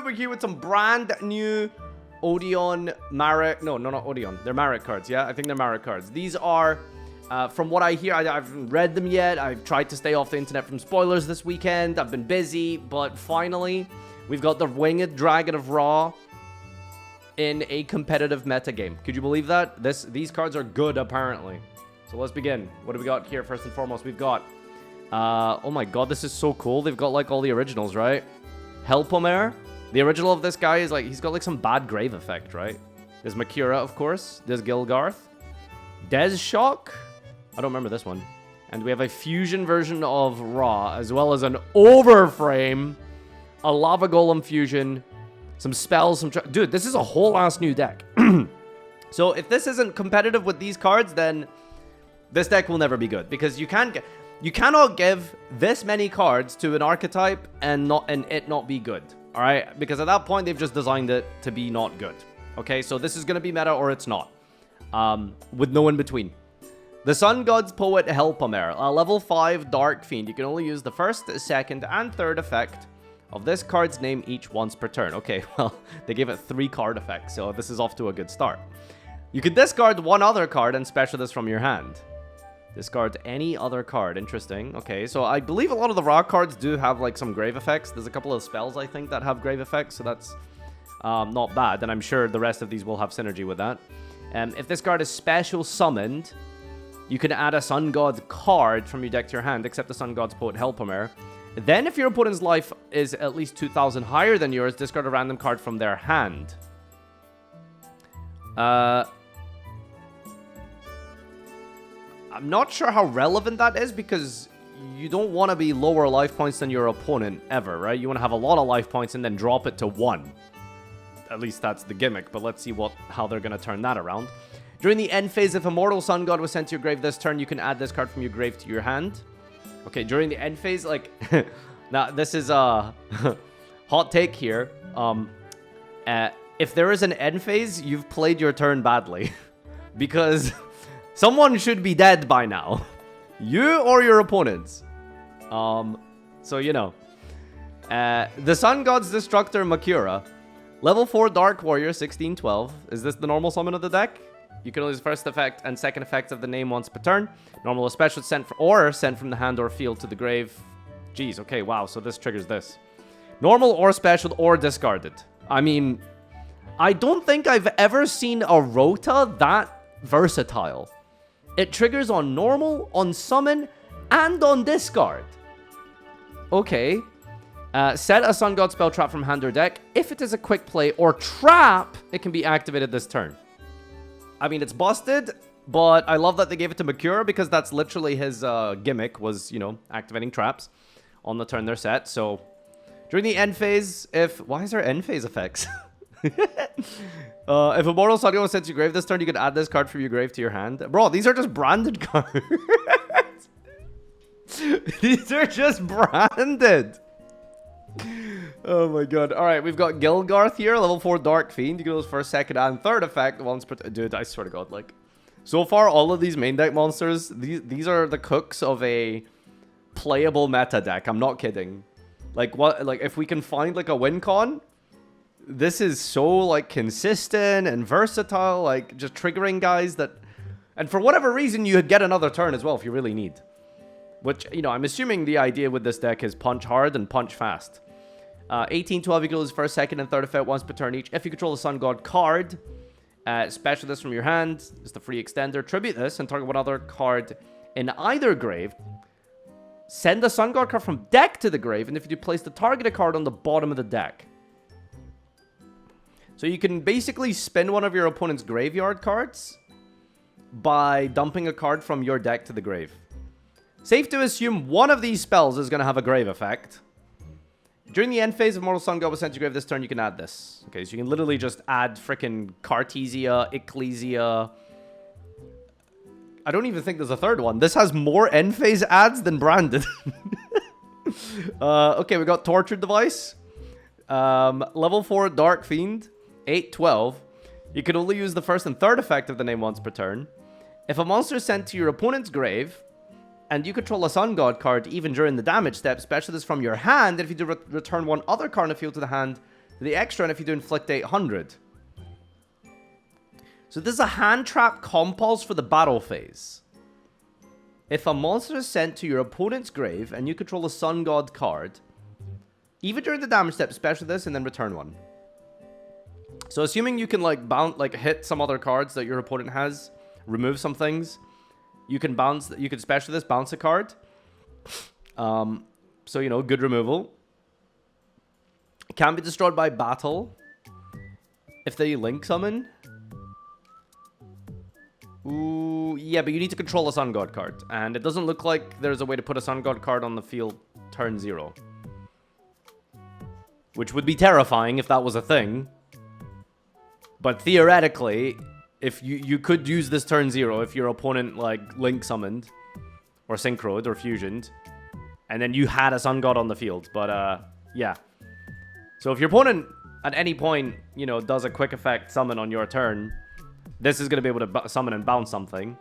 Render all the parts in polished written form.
We're here with some brand new Odeon Marik. No, not Odeon. They're Marik cards, yeah? I think they're Marik cards. These are, from what I hear, I haven't read them yet. I've tried to stay off the internet from spoilers this weekend. I've been busy, but finally, we've got the Winged Dragon of Ra in a competitive meta game. Could you believe that? These cards are good, apparently. So let's begin. What do we got here? First and foremost, we've got... oh my god, this is so cool. They've got, like, all the originals, right? Helpomer. The original of this guy is, like, he's got, like, some bad grave effect, right? There's Makura, of course. There's Gilgarth. Des Shock. I don't remember this one. And we have a fusion version of Ra, as well as an Overframe, a Lava Golem fusion, some spells, some... Dude, this is a whole ass new deck. So if this isn't competitive with these cards, then this deck will never be good. Because you cannot give this many cards to an archetype and it not be good. Alright? Because at that point, they've just designed it to be not good. Okay? So this is going to be meta or it's not. With no in between. The Sun God's Poet Helpomer, a level 5 Dark Fiend. You can only use the first, second, and third effect of this card's name each once per turn. Okay, well, they gave it 3 card effects, so this is off to a good start. You can discard one other card and special this from your hand. Discard any other card. Interesting. Okay, so I believe a lot of the raw cards do have, like, some grave effects. There's a couple of spells, I think, that have grave effects, so that's not bad, and I'm sure the rest of these will have synergy with that. If this card is special summoned, you can add a Sun God card from your deck to your hand, except the Sun God's Poet Helpomer. Then, if your opponent's life is at least 2,000 higher than yours, discard a random card from their hand. I'm not sure how relevant that is, because you don't want to be lower life points than your opponent ever, right? You want to have a lot of life points and then drop it to 1. At least that's the gimmick, but let's see how they're going to turn that around. During the end phase, if Immortal Sun God was sent to your grave this turn, you can add this card from your grave to your hand. Okay, during the end phase, like... now, this is a hot take here. If there is an end phase, you've played your turn badly. Because someone should be dead by now. You or your opponents. So, you know. The Sun God's Destructor Makura. Level 4 Dark Warrior, 1612. Is this the normal summon of the deck? You can only use first effect and second effect of the name once per turn. Normal or special sent from the hand or field to the grave. Jeez, okay, wow, so this triggers this. Normal or special or discarded. I mean, I don't think I've ever seen a Rota that versatile. It triggers on normal, on summon, and on discard. Okay. Set a Sun God spell trap from hand or deck. If it is a quick play or trap, it can be activated this turn. I mean, it's busted, but I love that they gave it to Makura because that's literally his gimmick was, you know, activating traps on the turn they're set. So, during the end phase, why is there end phase effects? If Immortal Sun God was sent to your grave this turn, you can add this card from your grave to your hand. Bro, these are just branded cards. These are just branded. Oh my god. Alright, we've got Gilgarth here, level 4 Dark Fiend. You can use first, second, and third effect once per... Dude, I swear to god, like... So far, all of these main deck monsters, these are the cooks of a playable meta deck. I'm not kidding. Like, what? Like, if we can find, like, a win con, this is so, like, consistent and versatile, like, just triggering guys that... And for whatever reason, you get another turn as well if you really need. Which, you know, I'm assuming the idea with this deck is punch hard and punch fast. 1812, you can lose first, second, and third effect once per turn each. If you control the Sun God card, special this from your hand. It's the free extender. Tribute this and target one other card in either grave. Send the Sun God card from deck to the grave, and if you do, place the targeted card on the bottom of the deck. So you can basically spin one of your opponent's graveyard cards by dumping a card from your deck to the grave. Safe to assume one of these spells is going to have a grave effect. During the end phase of Immortal Sun God was sent to your grave this turn, you can add this. Okay, so you can literally just add frickin' Cartesia, Ecclesia. I don't even think there's a third one. This has more end phase adds than branded. Okay, we got Tortured Device. Level 4 Dark Fiend, 812. You can only use the first and third effect of the name once per turn. If a monster is sent to your opponent's grave, and you control a Sun God card even during the damage step, special this from your hand. If you do return one other card in the field to the hand, The extra, and if you do inflict 800. So this is a hand trap compulse for the battle phase. If a monster is sent to your opponent's grave and you control a Sun God card, even during the damage step, special this and then return one. So assuming you can hit some other cards that your opponent has, remove some things, you can special this, bounce a card. So, you know, good removal. It can be destroyed by battle if they link summon. Ooh, yeah, but you need to control a Sun God card. And it doesn't look like there's a way to put a Sun God card on the field turn 0. Which would be terrifying if that was a thing. But theoretically, if you could use this turn 0 if your opponent, like, link summoned. Or synchroed or fusioned. And then you had a Sun God on the field. But, yeah. So if your opponent, at any point, you know, does a quick effect summon on your turn, this is going to be able to summon and bounce something.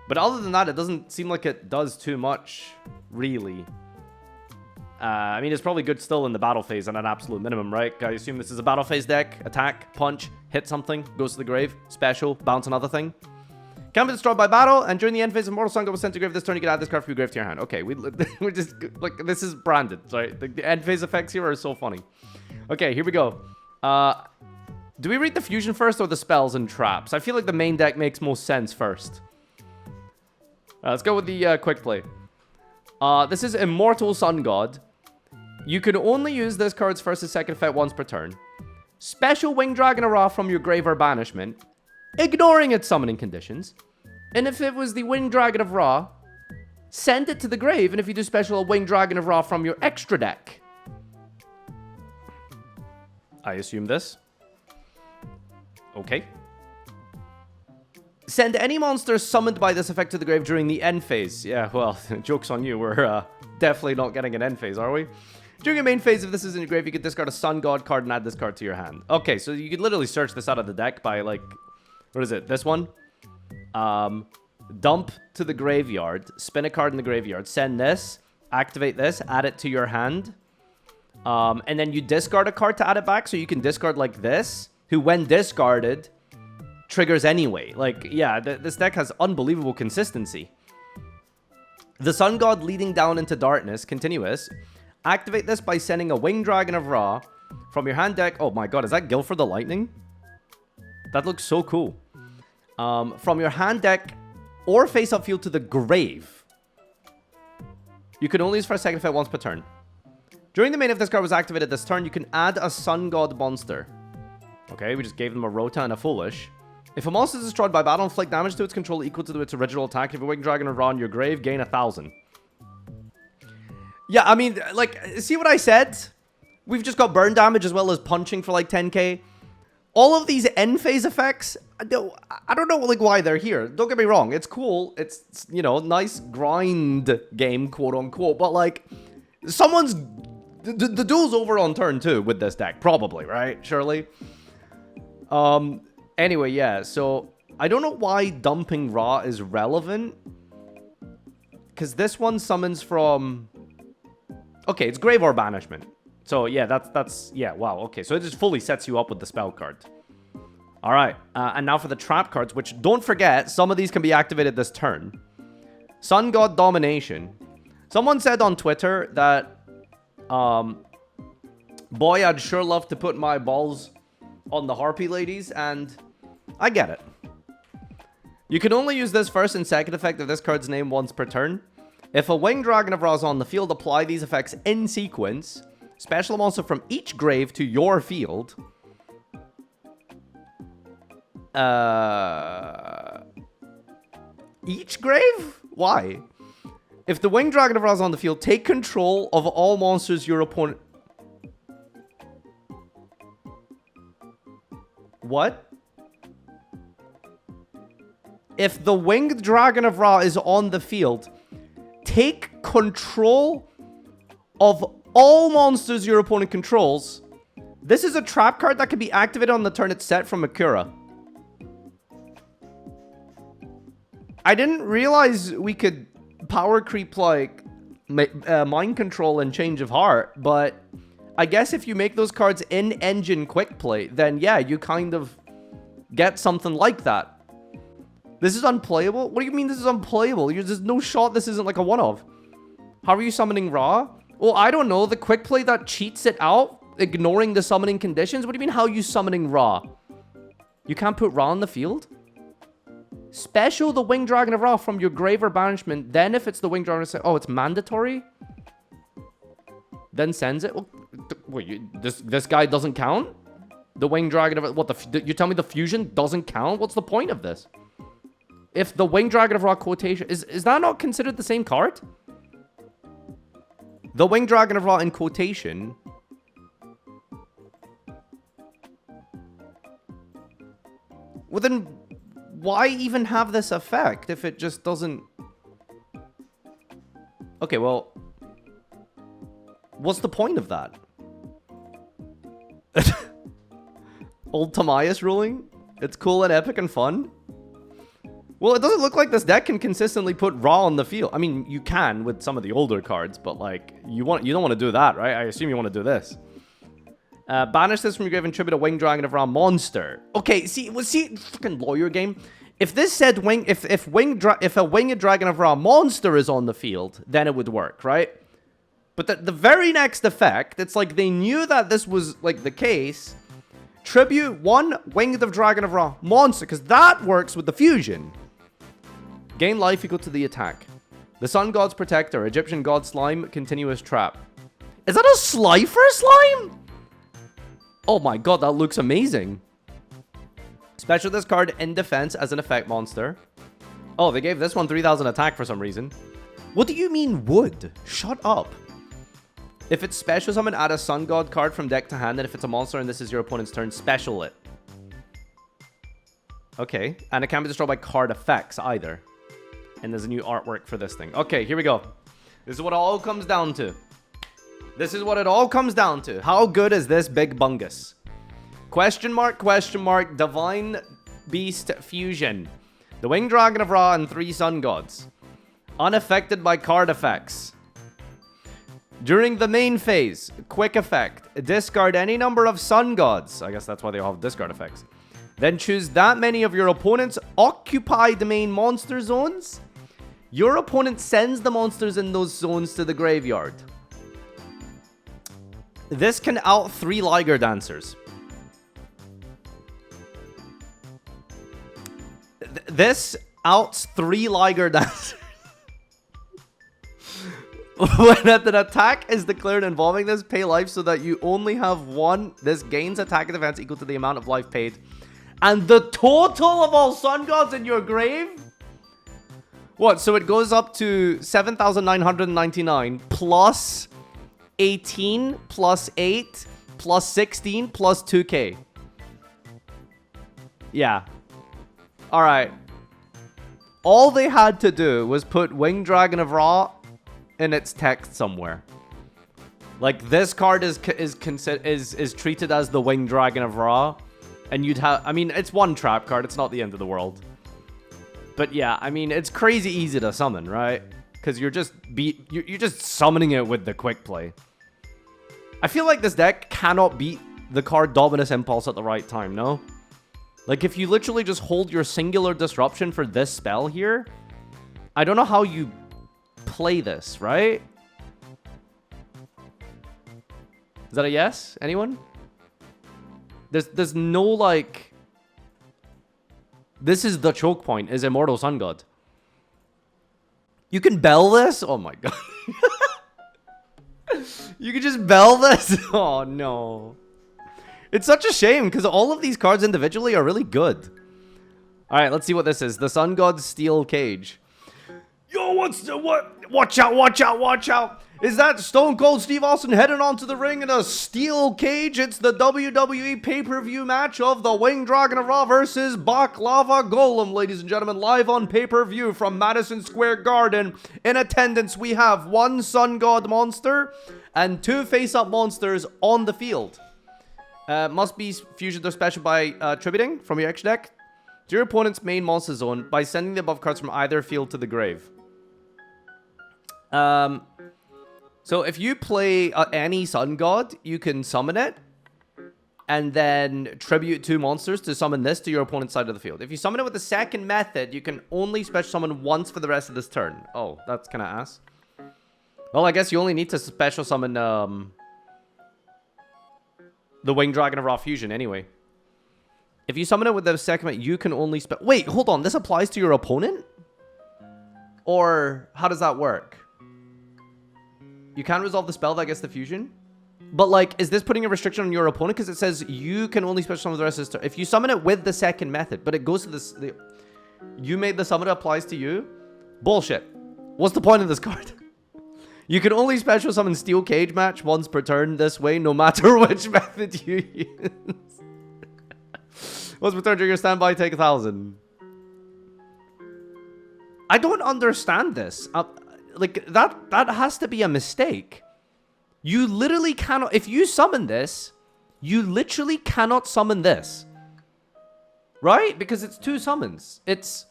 But other than that, it doesn't seem like it does too much, really. I mean, it's probably good still in the battle phase at an absolute minimum, right? I assume this is a battle phase deck. Attack, punch, hit something, goes to the grave, special, bounce another thing. Can be destroyed by battle, and during the end phase of Mortal Sun God was sent to grave this turn, you can add this card from your grave to your hand. Okay, we're just, like, this is branded, right? The end phase effects here are so funny. Okay, here we go. Do we read the fusion first or the spells and traps? I feel like the main deck makes most sense first. Let's go with the quick play. This is Immortal Sun God. You can only use this card's first and second effect once per turn. Special Winged Dragon Ra from your grave or banishment, ignoring its summoning conditions. And if it was the Winged Dragon of Ra, send it to the grave. And if you do special a Winged Dragon of Ra from your extra deck. I assume this. Okay. Send any monster summoned by this effect to the grave during the end phase. Yeah, well, joke's on you. We're definitely not getting an end phase, are we? During your main phase, if this is in your grave, you could discard a Sun God card and add this card to your hand. Okay, so you could literally search this out of the deck by, like, what is it? This one? Dump to the graveyard, spin a card in the graveyard, send this, activate this, add it to your hand. And then you discard a card to add it back, so you can discard like this, who when discarded, triggers anyway. Like, yeah, this deck has unbelievable consistency. The Sun God leading down into darkness, continuous. Activate this by sending a Winged Dragon of Ra from your hand deck. Oh my god, is that Guilford the Lightning? That looks so cool. From your hand deck or face-up field to the grave. You can only use for a second effect once per turn. During the main, if this card was activated this turn, you can add a Sun God monster. Okay, we just gave them a Rota and a Foolish. If a monster is destroyed by battle, inflict damage to its control equal to its original attack. If a Winged Dragon of Ra on your grave, gain 1,000. Yeah, I mean, like, see what I said? We've just got burn damage as well as punching for like 10k. All of these end phase effects, I don't know like why they're here. Don't get me wrong, it's cool. It's you know, nice grind game, quote unquote. But like, someone's the duel's over on turn 2 with this deck, probably, right? Surely. Anyway, yeah. So I don't know why dumping Ra is relevant, because this one summons from. Okay, it's grave or banishment. So yeah, that's yeah, wow, okay. So it just fully sets you up with the spell card. Alright, and now for the trap cards, which don't forget, some of these can be activated this turn. Sun God Domination. Someone said on Twitter that, boy, I'd sure love to put my balls on the Harpy ladies, and I get it. You can only use this first and second effect of this card's name once per turn. If a Winged Dragon of Ra is on the field, apply these effects in sequence. Special a monster from each grave to your field. Each grave? Why? If the Winged Dragon of Ra is on the field, take control of all monsters your opponent... What? If the Winged Dragon of Ra is on the field, take control of all monsters your opponent controls. This is a trap card that can be activated on the turn it's set from Akura. I didn't realize we could power creep like mind control and change of heart, but I guess if you make those cards in-engine quick play, then yeah, you kind of get something like that. This is unplayable? What do you mean this is unplayable? There's no shot this isn't like a one-of. How are you summoning Ra? Well, I don't know. The quick play that cheats it out, ignoring the summoning conditions? What do you mean how are you summoning Ra? You can't put Ra on the field? Special the Winged Dragon of Ra from your grave or banishment. Then if it's the Winged Dragon, oh, it's mandatory? Then sends it? Wait, this guy doesn't count? The Winged Dragon of... What, you tell me the fusion doesn't count? What's the point of this? If the Winged Dragon of Ra quotation... Is that not considered the same card? The Winged Dragon of Ra in quotation... Well, then... Why even have this effect if it just doesn't... Okay, well... What's the point of that? Old Tamias ruling? It's cool and epic and fun? Well, it doesn't look like this deck can consistently put Ra on the field. I mean, you can with some of the older cards, but like, you don't want to do that, right? I assume you want to do this. Banish this from your grave and tribute a Winged Dragon of Ra monster. Okay, see, fucking lawyer game. If this said if a Winged Dragon of Ra monster is on the field, then it would work, right? But the very next effect, it's like they knew that this was like the case. Tribute one Winged of Dragon of Ra monster, because that works with the fusion. Gain life equal to the attack. The Sun God's Protector, Egyptian God Slime, continuous trap. Is that a Slifer slime? Oh my god, that looks amazing. Special this card in defense as an effect monster. Oh, they gave this one 3000 attack for some reason. What do you mean would? Shut up. If it's special summon, add a Sun God card from deck to hand, and if it's a monster and this is your opponent's turn, special it. Okay, and it can't be destroyed by card effects either. And there's a new artwork for this thing. Okay, here we go. This is what it all comes down to. This is what it all comes down to. How good is this big bungus? Question mark, Divine Beast Fusion. The Winged Dragon of Ra and 3 Sun Gods. Unaffected by card effects. During the main phase, quick effect. Discard any number of Sun Gods. I guess that's why they all have discard effects. Then choose that many of your opponent's occupied main monster zones. Your opponent sends the monsters in those zones to the graveyard. This can out 3 Liger Dancers. This outs 3 Liger Dancers. When an attack is declared involving this, pay life so that you only have 1. This gains attack and defense equal to the amount of life paid. And the total of all Sun Gods in your grave? What? So it goes up to 7,999 plus 18 plus 8 plus 16 plus 2k. Yeah. Alright. All they had to do was put Winged Dragon of Ra in its text somewhere. Like, this card is treated as the Winged Dragon of Ra. And you'd have... I mean, it's one trap card. It's not the end of the world. But yeah, I mean, it's crazy easy to summon, right? Because you're just summoning it with the quick play. I feel like this deck cannot beat the card Dominus Impulse at the right time, no? Like, if you literally just hold your singular disruption for this spell here, I don't know how you play this, right? Is that a yes? Anyone? There's no, like... This is the choke point, is Immortal Sun God. You can bell this? Oh my god. You can just bell this? Oh no. It's such a shame, because all of these cards individually are really good. Alright, let's see what this is. The Sun God's Steel Cage. Yo, what's the... What? Watch out, watch out, watch out. Is that Stone Cold Steve Austin heading onto the ring in a steel cage? It's the WWE pay-per-view match of the Winged Dragon of Ra versus Baklava Golem, ladies and gentlemen, live on pay-per-view from Madison Square Garden. In attendance, we have 1 Sun God monster and 2 face-up monsters on the field. Must be fusioned or special by tributing from your extra deck to your opponent's main monster zone by sending the above cards from either field to the grave. So if you play any Sun God, you can summon it and then tribute 2 monsters to summon this to your opponent's side of the field. If you summon it with the second method, you can only special summon once for the rest of this turn. Oh, that's kind of ass. Well, I guess you only need to special summon the Winged Dragon of Raw Fusion anyway. If you summon it with the second method, you can only wait, hold on. This applies to your opponent? Or how does that work? You can't resolve the spell that gets the fusion? But, like, is this putting a restriction on your opponent? Because it says you can only special summon the rest of this turn. If you summon it with the second method, but it goes to this... you made the summon, it applies to you? Bullshit. What's the point of this card? You can only special summon Steel Cage Match once per turn this way, no matter which method you use. Once per turn, during your standby, take 1,000. I don't understand this. Like, that has to be a mistake. You literally cannot... If you summon this, you literally cannot summon this. Right? Because it's 2 summons. It's...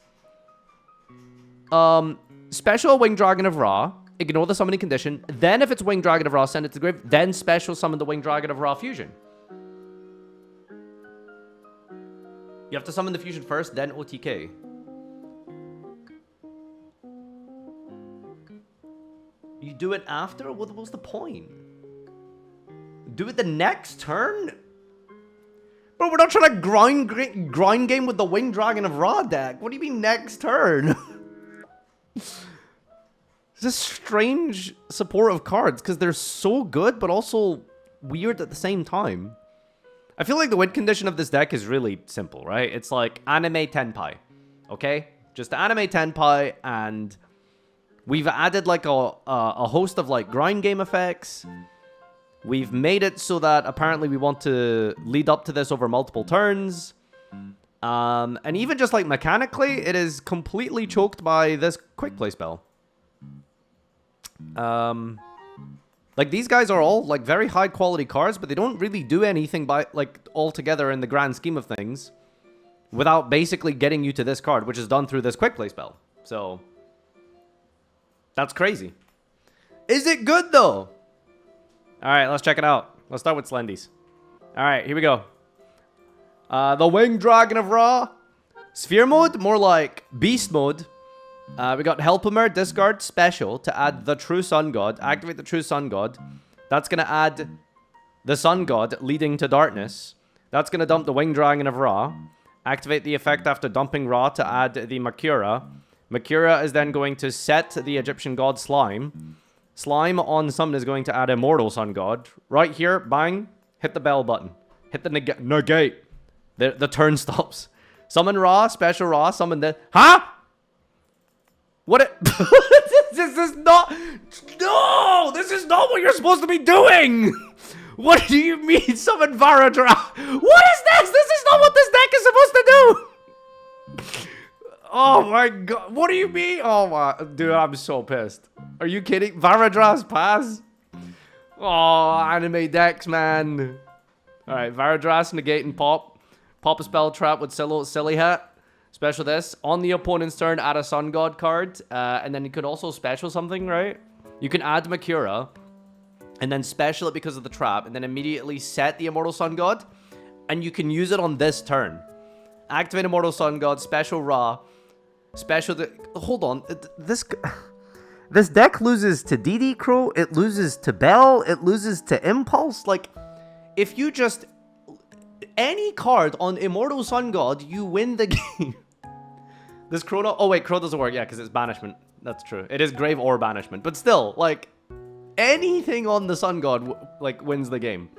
Special Winged Dragon of Ra. Ignore the summoning condition. Then if it's Winged Dragon of Ra, send it to the grave. Then special summon the Winged Dragon of Ra Fusion. You have to summon the fusion first, then OTK. You do it after? What's the point? Do it the next turn? Bro, we're not trying to grind game with the Winged Dragon of Ra deck. What do you mean next turn? It's a strange support of cards because they're so good but also weird at the same time. I feel like the win condition of this deck is really simple, right? It's like anime Tenpai, okay? Just anime Tenpai, and we've added like a host of like grind game effects. We've made it so that apparently we want to lead up to this over multiple turns. And even just like mechanically, it is completely choked by this quick play spell. Like these guys are all like very high quality cards, but they don't really do anything by like altogether in the grand scheme of things without basically getting you to this card, which is done through this quick play spell. So that's crazy. Is it good though? All right, let's check it out. Let's start with Slendy's. All right, here we go. The Winged Dragon of Ra. Sphere mode, more like beast mode. We got Helpomer, discard, special to add the True Sun God. Activate the True Sun God. That's going to add the Sun God leading to darkness. That's going to dump the Winged Dragon of Ra. Activate the effect after dumping Ra to add the Makura. Makura is then going to set the Egyptian god Slime. Slime on summon is going to add Immortal Sun God. Right here, bang, hit the bell button. Hit the negate. The turn stops. Summon Ra, special Ra, summon the... Huh? What it... This is not... No! This is not what you're supposed to be doing! What do you mean, summon Varadra? What is this? This is not what this deck is supposed to do! Oh my god. What do you mean? Oh my... Dude, I'm so pissed. Are you kidding? Varadra's pass? Oh, anime decks, man. Alright, Varadras, negate and pop. Pop a spell trap with Silly Hat. Special this. On the opponent's turn, add a Sun God card. And then you could also special something, right? You can add Makura. And then special it because of the trap. And then immediately set the Immortal Sun God. And you can use it on this turn. Activate Immortal Sun God. Special Ra. Special... Hold on. This deck loses to DD Crow. It loses to Bell. It loses to Impulse. Like, if you just... Any card on Immortal Sun God, you win the game. This Chrono... Oh, wait. Crow doesn't work. Yeah, because it's banishment. That's true. It is grave or banishment. But still, like... Anything on the Sun God, like, wins the game.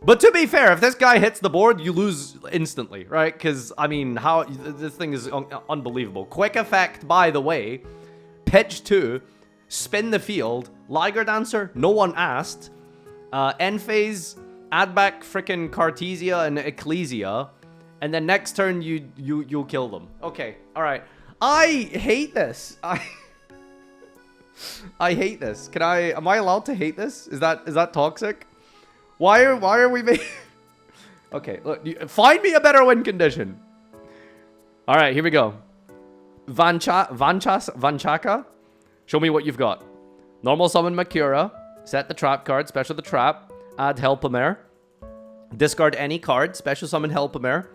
But to be fair, if this guy hits the board, you lose instantly, right? Because, I mean, how... This thing is unbelievable. Quick effect, by the way. Pitch 2. Spin the field. Liger Dancer. No one asked. End phase... Add back frickin' Cartesia and Ecclesia, and then next turn you'll kill them. Okay, all right. I hate this. I hate this. Am I allowed to hate this? Is that toxic? Why are we making... Okay, look, find me a better win condition. All right, here we go. Vanchaka. Show me what you've got. Normal summon Makura. Set the trap card, special the trap. Add Helpomer. Discard any card, special summon Helpomer.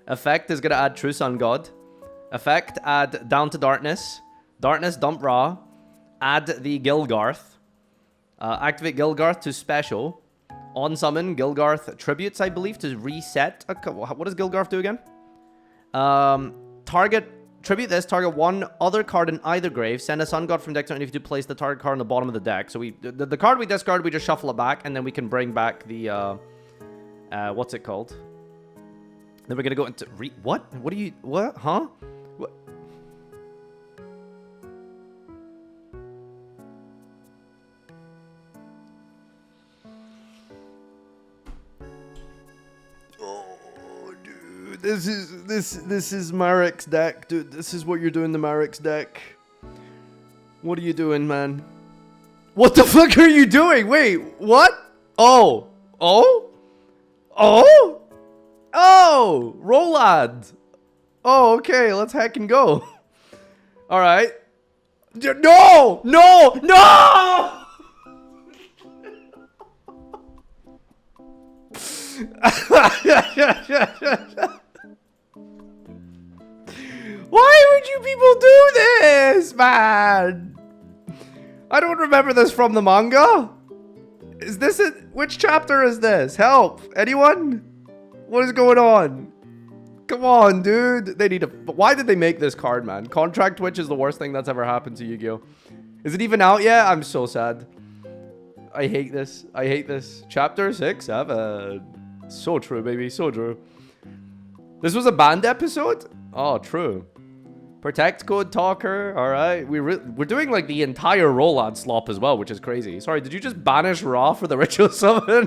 Effect is going to add True Sun God. Effect, add Down to Darkness. Darkness, dump Ra. Add the Gilgarth. Activate Gilgarth to special. On summon, Gilgarth tributes, I believe, to reset. What does Gilgarth do again? Tribute this, target one other card in either grave. Send a Sun God from deck to if you place the target card on the bottom of the deck. So the card we discard, we just shuffle it back, and then we can bring back the, what's it called? Then we're going to go into, what? What are you, what? Huh? What? This is Marek's deck, dude. This is what you're doing to Marek's deck. What are you doing, man? What the fuck are you doing? Wait, what? Oh. Oh? Oh? Oh! Rolad. Oh, okay. Let's hack and go. Alright. No! No! No! Why would you people do this, man? I don't remember this from the manga. Is this it? Which chapter is this? Help. Anyone? What is going on? Come on, dude. They need to... Why did they make this card, man? Contract Twitch is the worst thing that's ever happened to Yu-Gi-Oh! Is it even out yet? I'm so sad. I hate this. I hate this. Chapter 6, 7. So true, baby. So true. This was a banned episode? Oh, true. Protect code talker. All right. We're doing like the entire Rolad slop as well, which is crazy. Sorry, did you just banish Ra for the ritual summon?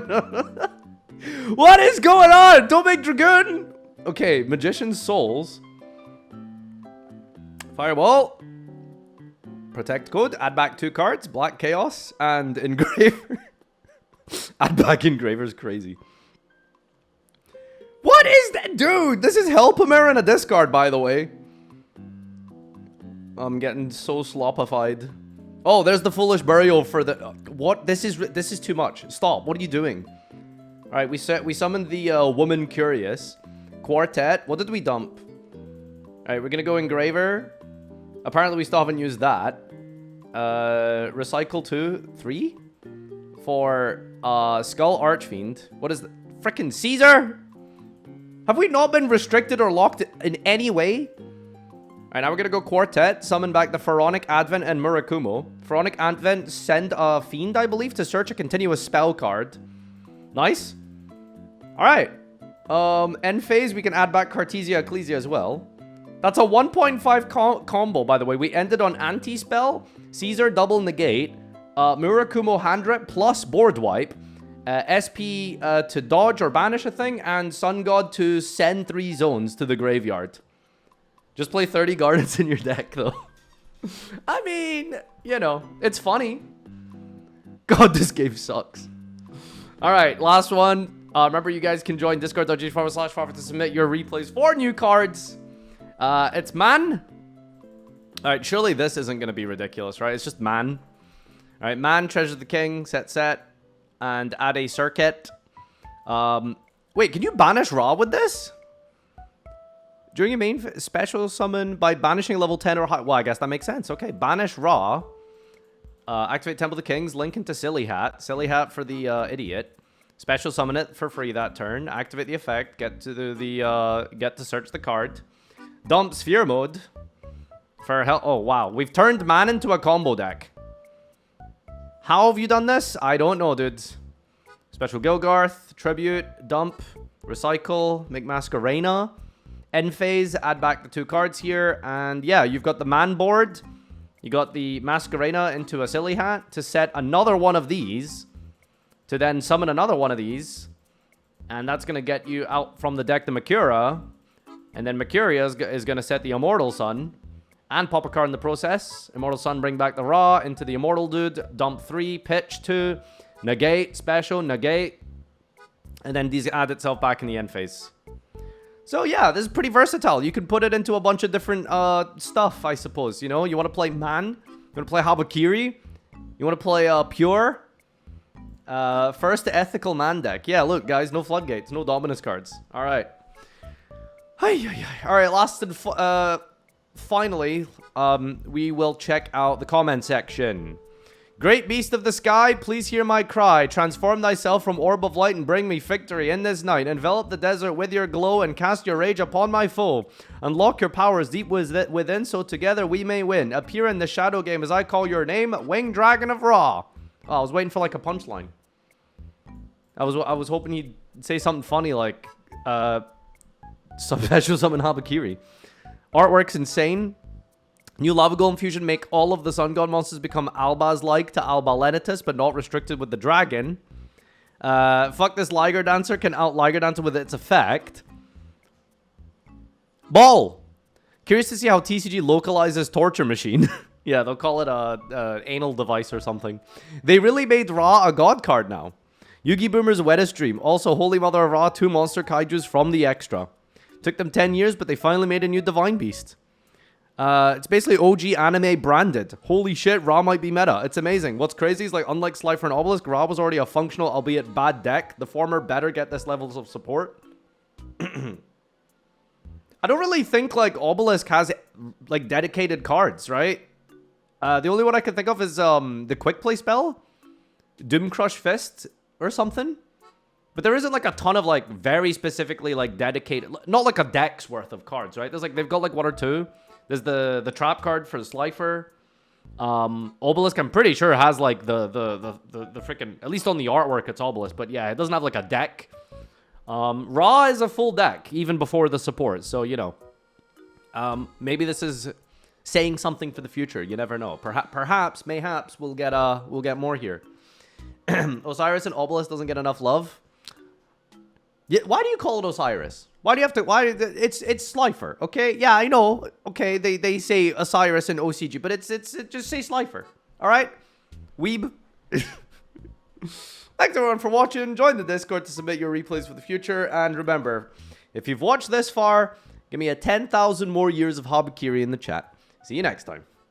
What is going on? Don't make Dragoon. Okay, Magician's Souls. Fireball. Protect code. Add back 2 cards. Black Chaos and Engraver. Add back Engraver's crazy. What is that? Dude, this is Helpomer and a discard, by the way. I'm getting so slopified. Oh, there's the Foolish Burial for the... what? This is too much. Stop. What are you doing? All right, we summoned the Woman Curious. Quartet. What did we dump? All right, we're going to go Engraver. Apparently, we still haven't used that. Recycle 2, 3? For Skull Archfiend. What is the... frickin' Caesar? Have we not been restricted or locked in any way? Alright, now we're gonna go Quartet, summon back the Pharaonic Advent and Murakumo. Pharaonic Advent, send a Fiend, I believe, to search a continuous spell card. Nice. Alright. End phase, we can add back Cartesia Ecclesia as well. That's a 1.5 combo, by the way. We ended on Anti-Spell, Caesar double negate, Murakumo hand rip plus board wipe, SP to dodge or banish a thing, and Sun God to send 3 zones to the graveyard. Just play 30 gardens in your deck, though. I mean, you know, it's funny. God, this game sucks. All right, last one. Remember, you guys can join discord.gg/Farfa to submit your replays for new cards. It's Man. All right, surely this isn't going to be ridiculous, right? It's just Man. All right, Man, Treasure the King, set, and add a circuit. Wait, can you banish Ra with this? During your main special summon by banishing level 10 or higher. Well, I guess that makes sense. Okay, banish Ra. Activate Temple of the Kings. Link into Silly Hat. Silly Hat for the idiot. Special summon it for free that turn. Activate the effect. Get to get to search the card. Dump Sphere Mode. For hell. Oh, wow. We've turned Man into a combo deck. How have you done this? I don't know, dudes. Special Gilgarth. Tribute. Dump. Recycle. Make Masquerena. End phase, add back the 2 cards here, and yeah, you've got the Man board. You got the Masquerena into a Silly Hat to set another one of these, to then summon another one of these, and that's going to get you out from the deck the Makura, and then Makura is going to set the Immortal Sun, and pop a card in the process. Immortal Sun, bring back the Ra into the Immortal Dude, dump 3, pitch 2, negate, special, negate, and then these add itself back in the end phase. So yeah, this is pretty versatile. You can put it into a bunch of different stuff, I suppose. You know, you want to play Man, you want to play Habakiri, you want to play Pure, First ethical man deck. Yeah, look, guys, no floodgates, no dominus cards. All right. All right, last and finally, we will check out the comment section. Great beast of the sky, please hear my cry. Transform thyself from orb of light and bring me victory in this night. Envelop the desert with your glow and cast your rage upon my foe. Unlock your powers deep within, so together we may win. Appear in the shadow game as I call your name, Winged Dragon of Ra. Oh, I was waiting for like a punchline. I was hoping he'd say something funny like, special summon Habakiri. Artwork's insane. New Lava Golem Fusion make all of the Sun God monsters become Albaz-like to Alba-Lenitus, but not restricted with the dragon. Fuck this Liger Dancer can out Liger Dancer with its effect. Ball! Curious to see how TCG localizes Torture Machine. Yeah, they'll call it a anal device or something. They really made Ra a god card now. Yugi Boomer's Wettest Dream. Also, Holy Mother of Ra, 2 monster kaijus from the extra. Took them 10 years, but they finally made a new Divine Beast. It's basically OG anime branded. Holy shit, Ra might be meta. It's amazing. What's crazy is, like, unlike Slifer and Obelisk, Ra was already a functional, albeit bad deck. The former better get this levels of support. I don't really think, like, Obelisk has, like, dedicated cards, right? The only one I can think of is, the Quick Play spell. Doom Crush Fist or something. But there isn't, like, a ton of, like, very specifically, like, dedicated... Not like a deck's worth of cards, right? There's, like, they've got, like, 1 or 2. There's the trap card for the Slifer. Obelisk, I'm pretty sure, has, like, the freaking... At least on the artwork, it's Obelisk. But, yeah, it doesn't have, like, a deck. Ra is a full deck, even before the support. So, you know. Maybe this is saying something for the future. You never know. Perhaps, mayhaps, we'll get more here. Osiris and Obelisk doesn't get enough love. Yeah, why do you call it Osiris? Why do you have to... Why? It's Slifer, okay? Yeah, I know. Okay, they say Osiris and OCG, but it's just say Slifer. All right? Weeb. Thanks everyone for watching. Join the Discord to submit your replays for the future. And remember, if you've watched this far, give me a 10,000 more years of Habakiri in the chat. See you next time.